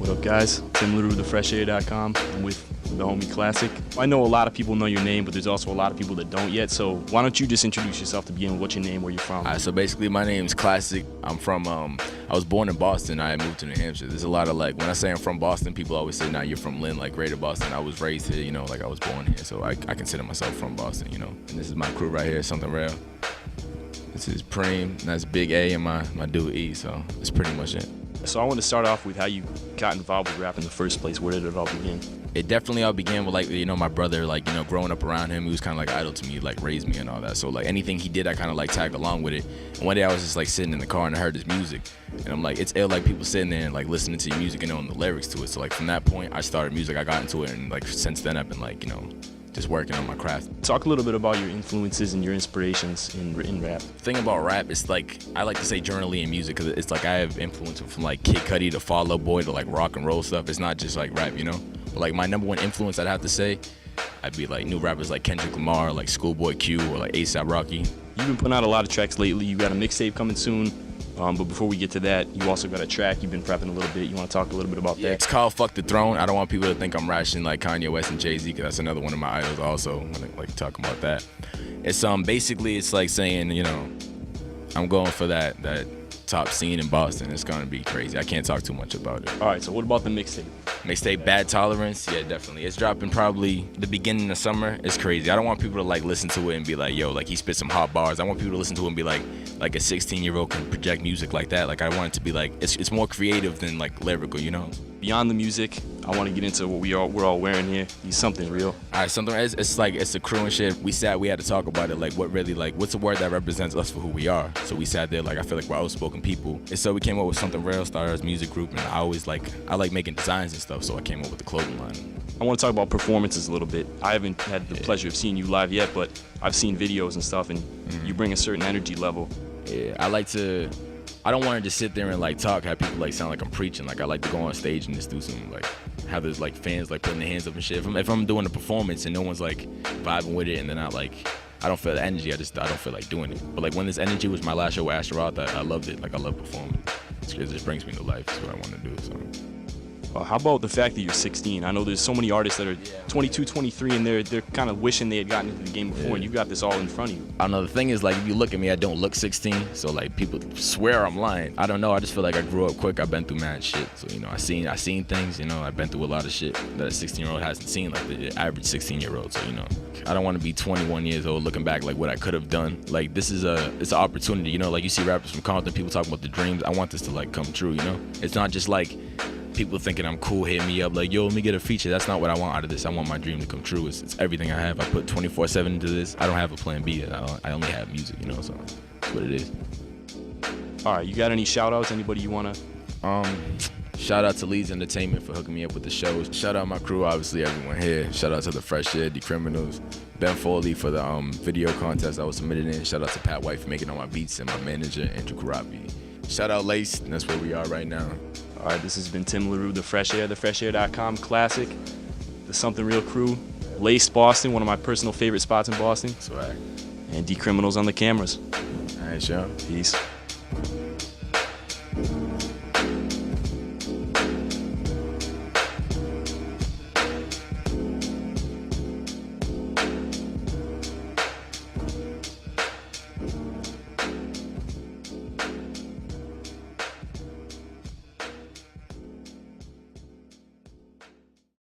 What up, guys? Tim Larew, thefreshair.com. I'm with the homie Classiqk. I know a lot of people know your name, but there's also a lot of people that don't yet. So why don't you just introduce yourself to begin with? What's your name, where you're from? All right, so basically my name's Classiqk. I'm from, I was born in Boston. I moved to New Hampshire. There's a lot of when I say I'm from Boston, people always say, nah, you're from Lynn, like Greater Boston. I was raised here, I was born here. So I consider myself from Boston, And this is my crew right here, Something Real. This is Preem, and that's Big A, and my dude E, so that's pretty much it. So I want to start off with how you got involved with rap in the first place. Where did it all begin? It definitely all began with my brother, growing up around him. He was kind of idol to me, raised me and all that. So anything he did, I kind of tagged along with it. And one day I was just sitting in the car and I heard his music. And I'm it's ill, people sitting there and listening to your music and knowing the lyrics to it. So from that point, I started music, I got into it, and since then I've been just working on my craft. Talk a little bit about your influences and your inspirations in rap. The thing about rap is I like to say journaling in music, because it's I have influence from Kid Cudi to Fall Out Boy to rock and roll stuff. It's not just rap, But my number one influence, I'd have to say, I'd be new rappers like Kendrick Lamar, Schoolboy Q, or A$AP Rocky. You've been putting out a lot of tracks lately. You got a mixtape coming soon. But before we get to that, you also got a track you've been prepping a little bit. You want to talk a little bit about that? It's called Fuck the Throne. I don't want people to think I'm rashing like Kanye West and Jay-Z, because that's another one of my idols also, when I talking about that. It's basically it's saying, I'm going for that top scene in Boston. It's gonna be crazy. I can't talk too much about it. All right, so what about the mixtape? Mixtape Bad Tolerance, yeah, definitely. It's dropping probably the beginning of summer. It's crazy. I don't want people to listen to it and be yo, he spit some hot bars. I want people to listen to it and be like a 16-year-old can project music like that. I want it to be it's more creative than lyrical, Beyond the music, I want to get into what we're all wearing here. He's Something Real. All right, Something Real. It's a crew and shit. We had to talk about it. What really what's a word that represents us for who we are? So we sat there I feel we're outspoken people. And so we came up with Something Real, started as a music group, and I always I like making designs and stuff. So I came up with the clothing line. I want to talk about performances a little bit. I haven't had the pleasure of seeing you live yet, but I've seen videos and stuff, and you bring a certain energy level. Yeah, I don't want to just sit there and talk, have people sound like I'm preaching. I like to go on stage and just do some have those fans putting their hands up and shit. If I'm doing a performance and no one's vibing with it, and then I don't feel the energy, I don't feel like doing it. But when this energy was my last show with Astronaut, I loved it. I love performing. It just brings me to life. That's what I want to do. So. How about the fact that you're 16? I know there's so many artists that are 22, 23, and they're kind of wishing they had gotten into the game before, and you got this all in front of you. I don't know. The thing is, if you look at me, I don't look 16, so people swear I'm lying. I don't know. I just feel I grew up quick. I've been through mad shit, so I seen things. I've been through a lot of shit that a 16-year-old hasn't seen, the average 16-year-old. So I don't want to be 21 years old looking back what I could have done. This is it's an opportunity. You see rappers from Compton, people talking about the dreams. I want this to come true. It's not just people thinking I'm cool, hit me up yo, let me get a feature. That's not what I want out of this. I want my dream to come true. It's everything I have. I put 24/7 into this. I don't have a plan B. I only have music, so that's what it is. All right, you got any shout outs? Anybody you want to? Shout out to Leeds Entertainment for hooking me up with the shows. Shout out my crew, obviously everyone here. Shout out to the Fresh Air, Decriminals. Ben Foley for the video contest I was submitted in. Shout out to Pat White for making all my beats, and my manager, Andrew Karabi. Shout out Lace, and that's where we are right now. All right, this has been Tim Larew, The Fresh Air, thefreshair.com, Classiqk, the Something Real crew, Lace Boston, one of my personal favorite spots in Boston. That's right. And Decriminals on the cameras. All right, y'all. Peace.